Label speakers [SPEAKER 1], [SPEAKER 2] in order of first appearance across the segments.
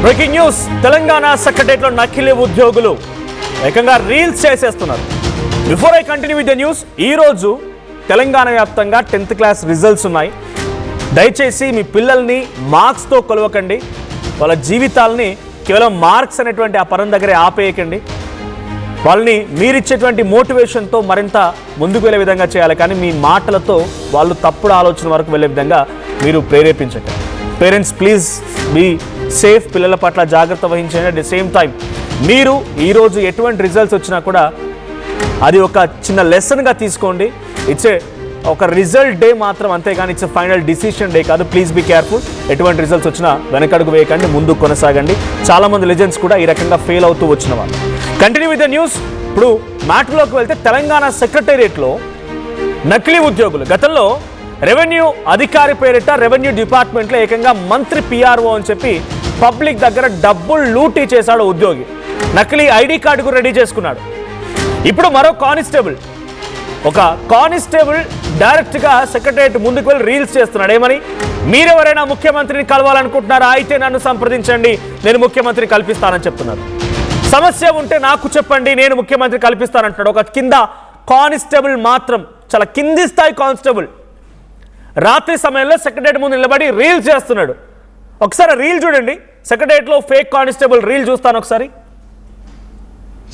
[SPEAKER 1] Breaking news Telangana సెక్రటేరియట్లో నకిలీ ఉద్యోగులు ఏకంగా రీల్స్ చేసేస్తున్నారు. Before I continue with the news, ఈరోజు తెలంగాణ వ్యాప్తంగా 10th క్లాస్ రిజల్ట్స్ ఉన్నాయి. దయచేసి మీ పిల్లల్ని మార్క్స్తో కొలవకండి, వాళ్ళ జీవితాలని కేవలం మార్క్స్ అనేటువంటి ఆ పరం దగ్గరే ఆపేయకండి. వాళ్ళని మీరిచ్చేటువంటి మోటివేషన్తో మరింత ముందుకు వెళ్ళే విధంగా చేయాలి, కానీ మీ మాటలతో వాళ్ళు తప్పుడు ఆలోచన వరకు వెళ్ళే విధంగా మీరు ప్రేరేపించకండి. పేరెంట్స్ ప్లీజ్ బీ సేఫ్, పిల్లల పట్ల జాగ్రత్త వహించండి. అట్ ది సేమ్ టైం మీరు ఈరోజు ఎటువంటి రిజల్ట్స్ వచ్చినా కూడా అది ఒక చిన్న లెసన్గా తీసుకోండి. ఇట్స్ ఒక రిజల్ట్ డే మాత్రం, అంతేగాని ఇట్స్ ఫైనల్ డిసిషన్ డే కాదు. Please be careful. ఎటువంటి రిజల్ట్స్ వచ్చినా వెనకడుగు వేయకండి, ముందు కొనసాగండి. చాలామంది లెజెండ్స్ కూడా ఈ రకంగా ఫెయిల్ అవుతూ వచ్చిన వాళ్ళు. Continue with the news. ఇప్పుడు మ్యాటర్లోకి వెళ్తే తెలంగాణ సెక్రటేరియట్లో నకిలీ ఉద్యోగులు. గతంలో రెవెన్యూ అధికారి పేరిట రెవెన్యూ డిపార్ట్మెంట్లో ఏకంగా మంత్రి పిఆర్ఓ అని చెప్పి పబ్లిక్ దగ్గర డబ్బులు లూటీ చేశాడు ఉద్యోగి. నకిలీ ఐడి కార్డు కూడా రెడీ చేసుకున్నాడు. ఇప్పుడు మరో కానిస్టేబుల్, ఒక కానిస్టేబుల్ డైరెక్ట్గా సెక్రటేరియట్ ముందుకు వెళ్ళి రీల్స్ చేస్తున్నాడు. ఏమని? మీరెవరైనా ముఖ్యమంత్రిని కలవాలనుకుంటున్నారా? అయితే నన్ను సంప్రదించండి, నేను ముఖ్యమంత్రి కల్పిస్తానని చెప్తున్నారు. సమస్య ఉంటే నాకు చెప్పండి, నేను ముఖ్యమంత్రి కల్పిస్తానంటున్నాడు. ఒక కింద కానిస్టేబుల్ మాత్రం, చాలా కింది స్థాయి కానిస్టేబుల్ రాత్రి సమయంలో సెక్రటేరియట్ ముందు నిలబడి రీల్స్ చేస్తున్నాడు. ఒకసారి రీల్ చూడండి. సెక్రటేరియట్లో ఫేక్ కానిస్టేబుల్ రీల్ చూస్తాను ఒకసారి.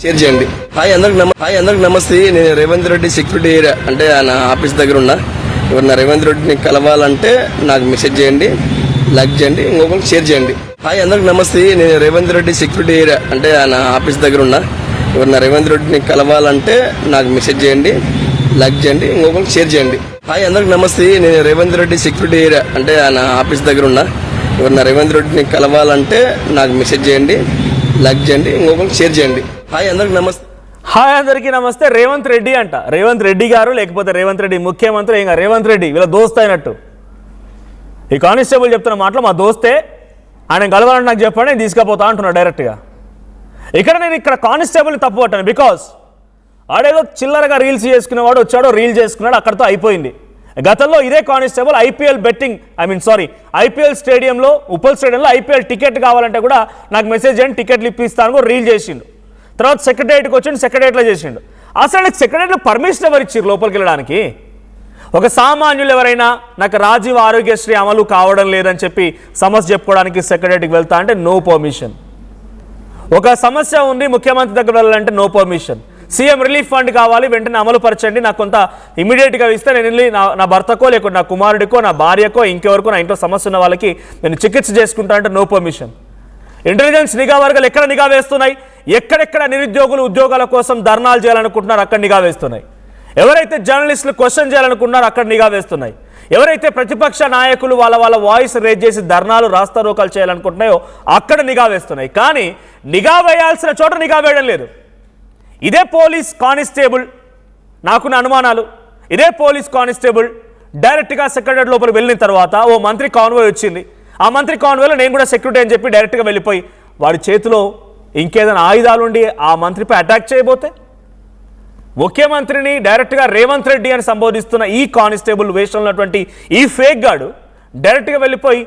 [SPEAKER 2] షేర్ చేయండి. హాయ్ అందరికి నమస్తే. నేను రేవంత్ రెడ్డి సెక్యూరిటీ ఏరియా అంటే నా ఆఫీస్ దగ్గర ఉన్నా. ఎవరన్నా రేవంత్ రెడ్డిని కలవాలంటే నాకు మెసేజ్ చేయండి, లైక్ చేయండి, ఇంకొకరికి షేర్ చేయండి. హాయ్ అందరికి నమస్తే. నేను రేవంత్ రెడ్డి సెక్యూరిటీ ఏరియా అంటే నా ఆఫీస్ దగ్గర ఉన్నా. ఎవరన్నా రేవంత్ రెడ్డిని కలవాలంటే నాకు మెసేజ్ చేయండి, లైక్ చేయండి, ఇంకొకరికి షేర్ చేయండి. హాయ్ అందరికి నమస్తే. నేను రేవంత్ రెడ్డి సెక్యూరిటీ ఏరియా అంటే నా ఆఫీస్ దగ్గర ఉన్నా. ఎవరన్నా రేవంత్ రెడ్డిని కలవాలంటే నాకు మెసేజ్ చేయండి, లైక్ చేయండి, ఇంకొకరికి షేర్ చేయండి. హాయ్ అందరికి నమస్తే.
[SPEAKER 1] హాయ్ అందరికీ నమస్తే. రేవంత్ రెడ్డి అంట, రేవంత్ రెడ్డి గారు, లేకపోతే రేవంత్ రెడ్డి ముఖ్యమంత్రి, ఇంకా రేవంత్ రెడ్డి వీళ్ళ దోస్త్ అయినట్టు. ఈ కానిస్టేబుల్ చెప్తున్న మాటలు, మా దోస్తే, ఆయన కలవాలని నాకు చెప్పండి, నేను తీసుకుపోతా అంటున్నాడు డైరెక్ట్గా. ఇక్కడ కానిస్టేబుల్ని తప్పు పట్టాను. బికాస్ ఆడేదో చిల్లరగా రీల్స్ చేసుకునేవాడు వచ్చాడు, రీల్ చేసుకున్నాడు, అక్కడితో అయిపోయింది. గతంలో ఇదే కానిస్టేబుల్ ఐపీఎల్ స్టేడియంలో, ఉప్పల్ స్టేడియంలో ఐపీఎల్ టికెట్ కావాలంటే కూడా నాకు మెసేజ్ చేయండి, టికెట్లు ఇప్పిస్తాను కూడా రీల్ చేసిండు. తర్వాత సెక్రటేరియట్కి వచ్చిండు, సెక్రటేరియట్లో చేసిండు. అసలు నాకు సెక్రటేరియట్లో పర్మిషన్ ఎవరు ఇచ్చారు లోపలికి వెళ్ళడానికి? ఒక సామాన్యులు ఎవరైనా నాకు రాజీవ్ ఆరోగ్యశ్రీ అమలు కావడం లేదని చెప్పి సమస్య చెప్పుకోవడానికి సెక్రటేరియట్కి వెళ్తా అంటే నో పర్మిషన్. ఒక సమస్య ఉంది, ముఖ్యమంత్రి దగ్గర వెళ్ళాలంటే no permission. CM relief fund కావాలి, వెంటనే అమలు పరచండి, నాకు కొంత ఇమీడియట్గా ఇస్తే నేను వెళ్ళి నా భర్తకో, లేకుంటే నా కుమారుడికో, నా భార్యకో, ఇంకెవరికో, నా ఇంట్లో సమస్య ఉన్న వాళ్ళకి నేను చికిత్స చేసుకుంటా అంటే నో పర్మిషన్. ఇంటెలిజెన్స్ నిఘా వర్గాలు ఎక్కడ నిఘా వేస్తున్నాయి? ఎక్కడెక్కడ నిరుద్యోగులు ఉద్యోగాల కోసం ధర్నాలు చేయాలనుకుంటున్నారు అక్కడ నిఘా వేస్తున్నాయి. ఎవరైతే జర్నలిస్టులు క్వశ్చన్ చేయాలనుకుంటున్నారో అక్కడ నిఘా వేస్తున్నాయి. ఎవరైతే ప్రతిపక్ష నాయకులు వాళ్ళ వాయిస్ రేజ్ చేసి ధర్నాలు, రాస్తారోకాలు చేయాలనుకుంటున్నాయో అక్కడ నిఘా వేస్తున్నాయి. కానీ నిఘా వేయాల్సిన చోట నిఘా వేయడం లేదు. ఇదే పోలీస్ కానిస్టేబుల్, నాకున్న అనుమానాలు, ఇదే పోలీస్ కానిస్టేబుల్ డైరెక్ట్గా సెక్రటరీ లోపలికి వెళ్ళిన తర్వాత ఓ మంత్రి కాన్వాయ్ వచ్చింది. ఆ మంత్రి కాన్వాయ్లో నేను కూడా సెక్యూరిటీ అని చెప్పి డైరెక్ట్గా వెళ్ళిపోయి వాడి చేతిలో ఇంకేదైనా ఆయుధాలు ఉండి ఆ మంత్రిపై అటాక్ చేయబోతే, ముఖ్యమంత్రిని డైరెక్ట్గా రేవంత్ రెడ్డి అని సంబోధిస్తున్న ఈ కానిస్టేబుల్ వేషంలో ఉన్నటువంటి ఈ ఫేక్ గాడు డైరెక్ట్గా వెళ్ళిపోయి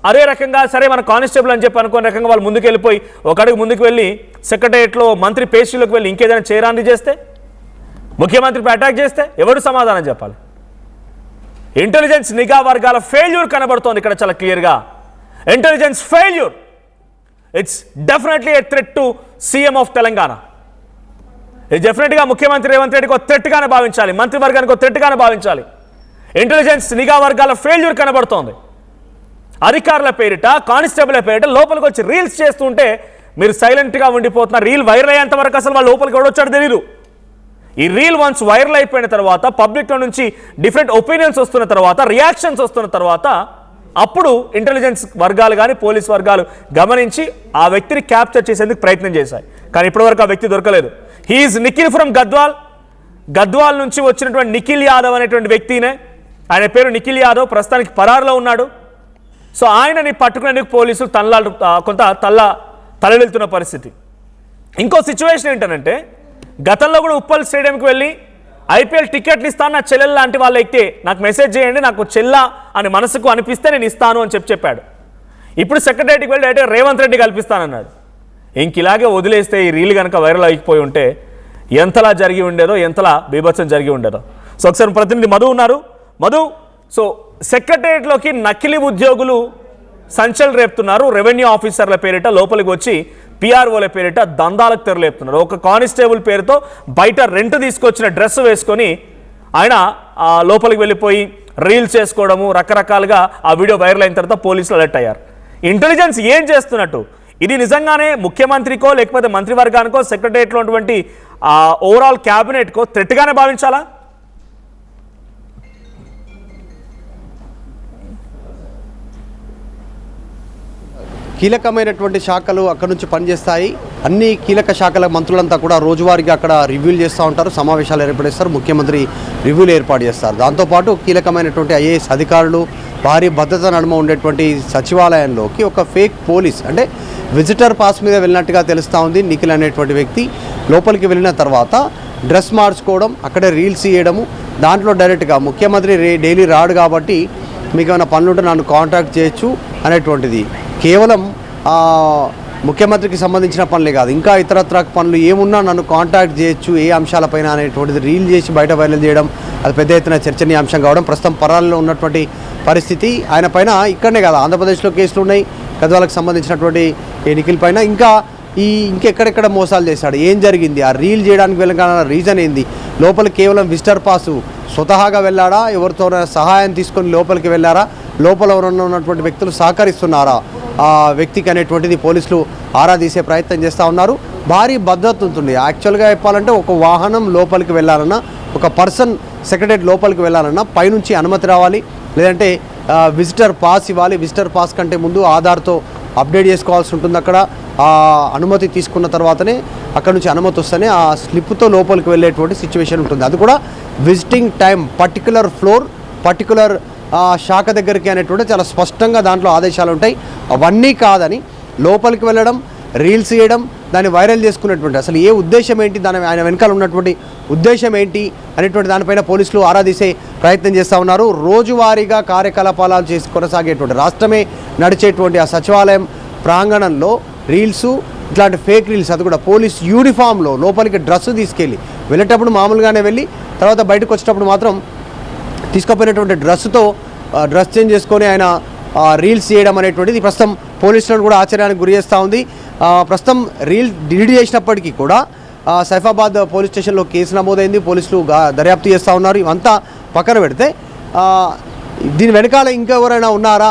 [SPEAKER 1] అదే రకంగా సరే మన కానిస్టేబుల్ అని చెప్పి అనుకునే రకంగా వాళ్ళు ముందుకు వెళ్ళిపోయి ఒక అడుగు ముందుకు వెళ్ళి సెక్రటేరియట్లో మంత్రి పేషీలోకి వెళ్ళి ఇంకేదైనా చేయరాన్ని చేస్తే, ముఖ్యమంత్రిపై అటాక్ చేస్తే ఎవరు సమాధానం చెప్పాలి? ఇంటెలిజెన్స్ నిఘా వర్గాల ఫెయిల్యూర్ కనబడుతోంది ఇక్కడ చాలా క్లియర్గా. Intelligence failure. It's definitely A threat to CM of Telangana. ఇది డెఫినెట్గా ముఖ్యమంత్రి రేవంత్ రెడ్డికి ఒక థ్రెట్గానే భావించాలి, మంత్రివర్గానికి ఒక థ్రెట్గానే భావించాలి. ఇంటెలిజెన్స్ నిఘా వర్గాల ఫెయిల్యూర్ కనబడుతోంది. అధికారుల పేరిట, కానిస్టేబుల్ పేరిట లోపలికి వచ్చి రీల్స్ చేస్తుంటే మీరు సైలెంట్గా ఉండిపోతున్నారు. రీల్ వైరల్ అయ్యేంత వరకు అసలు వాళ్ళు లోపలికి ఎవడొచ్చాడో తెలియదు. ఈ రీల్ వన్స్ వైరల్ అయిపోయిన తర్వాత, పబ్లిక్లో నుంచి డిఫరెంట్ ఒపీనియన్స్ వస్తున్న తర్వాత, రియాక్షన్స్ వస్తున్న తర్వాత అప్పుడు ఇంటెలిజెన్స్ వర్గాలు కానీ పోలీస్ వర్గాలు గమనించి ఆ వ్యక్తిని క్యాప్చర్ చేసేందుకు ప్రయత్నం చేశాయి. కానీ ఇప్పటివరకు ఆ వ్యక్తి దొరకలేదు. హీఈస్ నిఖిల్ ఫ్రమ్ గద్వాల్ నుంచి వచ్చినటువంటి నిఖిల్ యాదవ్ అనేటువంటి వ్యక్తినే, ఆయన పేరు నిఖిల్ యాదవ్, ప్రస్తుతానికి పరారులో ఉన్నాడు. సో ఆయనని పట్టుకునేందుకు పోలీసులు కొంత తలెళ్తున్న పరిస్థితి. ఇంకో సిచ్యువేషన్ ఏంటంటే, గతంలో కూడా ఉప్పల్ స్టేడియంకి వెళ్ళి ఐపీఎల్ టికెట్లు ఇస్తాను నా చెల్లెలు లాంటి వాళ్ళు ఎక్కితే నాకు మెసేజ్ చేయండి, నాకు చెల్ల అని మనసుకు అనిపిస్తే నేను ఇస్తాను అని చెప్పాడు. ఇప్పుడు సెక్రటరీకి వెళ్ళి డైరెక్ట్గా రేవంత్ రెడ్డి కల్పిస్తానన్నాడు. ఇంక ఇలాగే వదిలేస్తే ఈ రీల్ కనుక వైరల్ అయిపోయి ఉంటే ఎంతలా జరిగి ఉండేదో, ఎంతలా బీభత్సం జరిగి ఉండేదో. సో ఒకసారి ప్రతినిధి మధు ఉన్నారు. మధు, సో సెక్రటరియట్లోకి నకిలీ ఉద్యోగులు సంచలనం రేపుతున్నారు. రెవెన్యూ ఆఫీసర్ల పేరిట లోపలికి వచ్చి పిఆర్ఓల పేరిట దందాలకు తెరలేపుతున్నారు. ఒక కానిస్టేబుల్ పేరుతో బయట రెంట్ తీసుకొచ్చిన డ్రెస్ వేసుకొని ఆయన లోపలికి వెళ్ళిపోయి రీల్స్ చేసుకోవడము, రకరకాలుగా ఆ వీడియో వైరల్ అయిన తర్వాత పోలీసులు అలర్ట్ అయ్యారు. ఇంటెలిజెన్స్ ఏం చేస్తున్నట్టు? ఇది నిజంగానే ముఖ్యమంత్రికో లేకపోతే మంత్రివర్గానికో సెక్రటరియట్లో ఉన్నటువంటి ఓవరాల్ క్యాబినెట్కో థ్రెట్గానే భావించాలా?
[SPEAKER 3] కీలకమైనటువంటి శాఖలు అక్కడి నుంచి పనిచేస్తాయి. అన్ని కీలక శాఖల మంత్రులంతా కూడా రోజువారీగా అక్కడ రివ్యూలు చేస్తూ ఉంటారు, సమావేశాలు ఏర్పడిస్తారు, ముఖ్యమంత్రి రివ్యూలు ఏర్పాటు చేస్తారు. దాంతోపాటు కీలకమైనటువంటి ఐఏఎస్ అధికారులు భారీ భద్రత నడుమ ఉండేటువంటి సచివాలయంలోకి ఒక ఫేక్ పోలీస్, అంటే విజిటర్ పాస్ మీద వెళ్ళినట్టుగా తెలుస్తూ ఉంది నిఖిల్ అనేటువంటి వ్యక్తి. లోపలికి వెళ్ళిన తర్వాత డ్రెస్ మార్చుకోవడం, అక్కడే రీల్స్ చేయడము, దాంట్లో డైరెక్ట్గా ముఖ్యమంత్రి డైలీ రాడు కాబట్టి మీకు ఏమైనా పనులుంటే నన్ను కాంటాక్ట్ చేయొచ్చు అనేటువంటిది. కేవలం ముఖ్యమంత్రికి సంబంధించిన పనులే కాదు, ఇంకా ఇతరత్ర పనులు ఏమున్నా నన్ను కాంటాక్ట్ చేయొచ్చు ఏ అంశాలపైన అనేటువంటిది రీల్ చేసి బయట వైరల్ చేయడం, అది పెద్ద ఎత్తున చర్చనీయాంశం కావడం ప్రస్తుతం పరాలలో ఉన్నటువంటి పరిస్థితి. ఆయన పైన ఇక్కడనే కాదు, ఆంధ్రప్రదేశ్లో కేసులు ఉన్నాయి గద్వాలకు సంబంధించినటువంటి ఈ నిఖిల్ పైన. ఇంకెక్కడెక్కడ మోసాలు చేశాడు, ఏం జరిగింది, ఆ రీల్ చేయడానికి వెళ్ళగానే రీజన్ ఏంది, లోపల కేవలం విజిటర్ పాసు స్వతహాగా వెళ్ళాడా, ఎవరితో సహాయం తీసుకొని లోపలికి వెళ్ళారా, లోపల ఎవరన్నా ఉన్నటువంటి వ్యక్తులు సహకరిస్తున్నారా ఆ వ్యక్తికి అనేటువంటిది పోలీసులు ఆరా తీసే ప్రయత్నం చేస్తూ ఉన్నారు. భారీ భద్రత ఉంటుంది. యాక్చువల్గా చెప్పాలంటే ఒక వాహనం లోపలికి వెళ్ళాలన్నా, ఒక పర్సన్ సెక్రటరీ లోపలికి వెళ్ళాలన్నా పైనుంచి అనుమతి రావాలి, లేదంటే విజిటర్ పాస్ ఇవ్వాలి. విజిటర్ పాస్ కంటే ముందు ఆధార్తో అప్డేట్ చేసుకోవాల్సి ఉంటుంది. అక్కడ ఆ అనుమతి తీసుకున్న తర్వాతనే అక్కడ నుంచి అనుమతి వస్తేనే ఆ స్లిప్తో లోపలికి వెళ్ళేటువంటి సిచ్యువేషన్ ఉంటుంది. అది కూడా visiting time, particular floor, particular శాఖ దగ్గరికి అనేటువంటి చాలా స్పష్టంగా దాంట్లో ఆదేశాలు ఉంటాయి. అవన్నీ కాదని లోపలికి వెళ్ళడం, రీల్స్ చేయడం, దాన్ని వైరల్ చేసుకున్నటువంటి అసలు ఏ ఉద్దేశం ఏంటి, ఆయన వెనకాల ఉన్నటువంటి ఉద్దేశం ఏంటి అనేటువంటి దానిపైన పోలీసులు ఆరా తీసే ప్రయత్నం చేస్తూ ఉన్నారు. రోజువారీగా కార్యకలాపాలు చేసి కొనసాగేటువంటి, రాష్ట్రమే నడిచేటువంటి ఆ సచివాలయం ప్రాంగణంలో రీల్సు, ఇట్లాంటి ఫేక్ రీల్స్, అది కూడా పోలీస్ యూనిఫామ్లో లోపలికి డ్రెస్ తీసుకెళ్ళి వెళ్ళేటప్పుడు మామూలుగానే వెళ్ళి తర్వాత బయటకు వచ్చేటప్పుడు మాత్రం తీసుకుపోయినటువంటి డ్రెస్ చేంజ్ చేసుకొని ఆయన రీల్స్ చేయడం అనేటువంటిది ప్రస్తుతం పోలీసులను కూడా ఆశ్చర్యానికి గురి చేస్తూ ఉంది. ప్రస్తుతం రీల్ డిలీట్ చేసినప్పటికీ కూడా సైఫాబాద్ పోలీస్ స్టేషన్లో కేసు నమోదైంది, పోలీసులు దర్యాప్తు చేస్తూ ఉన్నారు. ఇవంతా పక్కన పెడితే దీని వెనకాల ఇంకెవరైనా ఉన్నారా,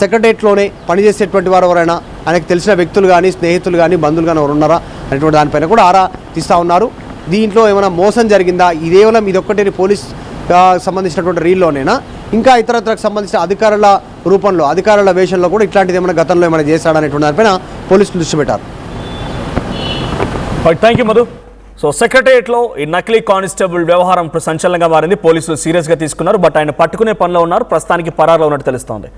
[SPEAKER 3] సెక్రటరియట్లోనే పనిచేసేటువంటి వారు ఎవరైనా, ఆయనకు తెలిసిన వ్యక్తులు కానీ, స్నేహితులు కానీ, బంధువులు కానీ ఎవరు ఉన్నారా అనేటువంటి దానిపైన కూడా ఆరా తీస్తూ ఉన్నారు. దీంట్లో ఏమైనా మోసం జరిగిందా, కేవలం ఇదొక్కటి పోలీస్ సంబంధించినటువంటి రీల్లోనేనా, ఇంకా ఇతరత్రకు సంబంధించిన అధికారుల రూపంలో, అధికారుల వేషంలో కూడా ఇట్లాంటిది ఏమైనా గతంలో ఏమైనా చేశాడనేటువంటి దానిపైన పోలీసులు దృష్టి పెట్టారు.
[SPEAKER 1] Thank you Madhu. సో సెక్రటరియట్లో ఈ నకిలీ కానిస్టేబుల్ వ్యవహారం ఇప్పుడు సంచలనంగా మారింది. పోలీసులు సీరియస్గా తీసుకున్నారు, బట్ ఆయన పట్టుకునే పనిలో ఉన్నారు. ప్రస్తుతానికి పరారులో ఉన్నట్టు తెలుస్తోంది.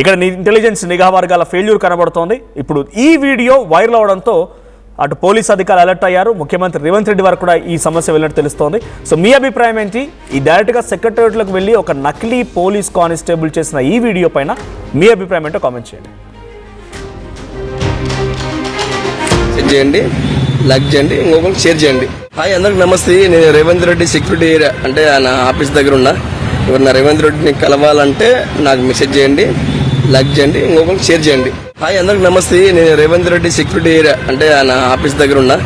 [SPEAKER 1] ఇక్కడ ఇంటెలిజెన్స్ నిఘా వర్గాల ఫెయిల్యూర్ కనబడుతోంది. ఇప్పుడు ఈ వీడియో వైరల్ అవడంతో అటు పోలీస్ అధికారులు అలర్ట్ అయ్యారు, ముఖ్యమంత్రి రేవంత్ రెడ్డి వరకు కూడా ఈ సమస్య వెళ్ళినట్టు తెలుస్తోంది. సో మీ అభిప్రాయం ఏంటి? ఈ డైరెక్ట్గా సెక్రటరియట్లోకి వెళ్ళి ఒక నకిలీ పోలీస్ కానిస్టేబుల్ చేసిన ఈ వీడియో పైన మీ అభిప్రాయం ఏంటో కామెంట్ చేయండి.
[SPEAKER 2] లైక్ చేయండి, ఇంకొకరికి షేర్ చేయండి. హాయ్ అందరికి నమస్తే. నేను రేవంత్ రెడ్డి సెక్యూరిటీ ఏరియా అంటే ఆయన ఆఫీస్ దగ్గర ఉన్నా. ఎవరన్నా రేవంత్ రెడ్డిని కలవాలంటే నాకు మెసేజ్ చేయండి, లైక్ చేయండి, ఇంకొకరికి షేర్ చేయండి. హాయ్ అందరికి నమస్తే. నేను రేవంత్ రెడ్డి సెక్యూరిటీ ఏరియా అంటే ఆయన ఆఫీస్ దగ్గర ఉన్నా.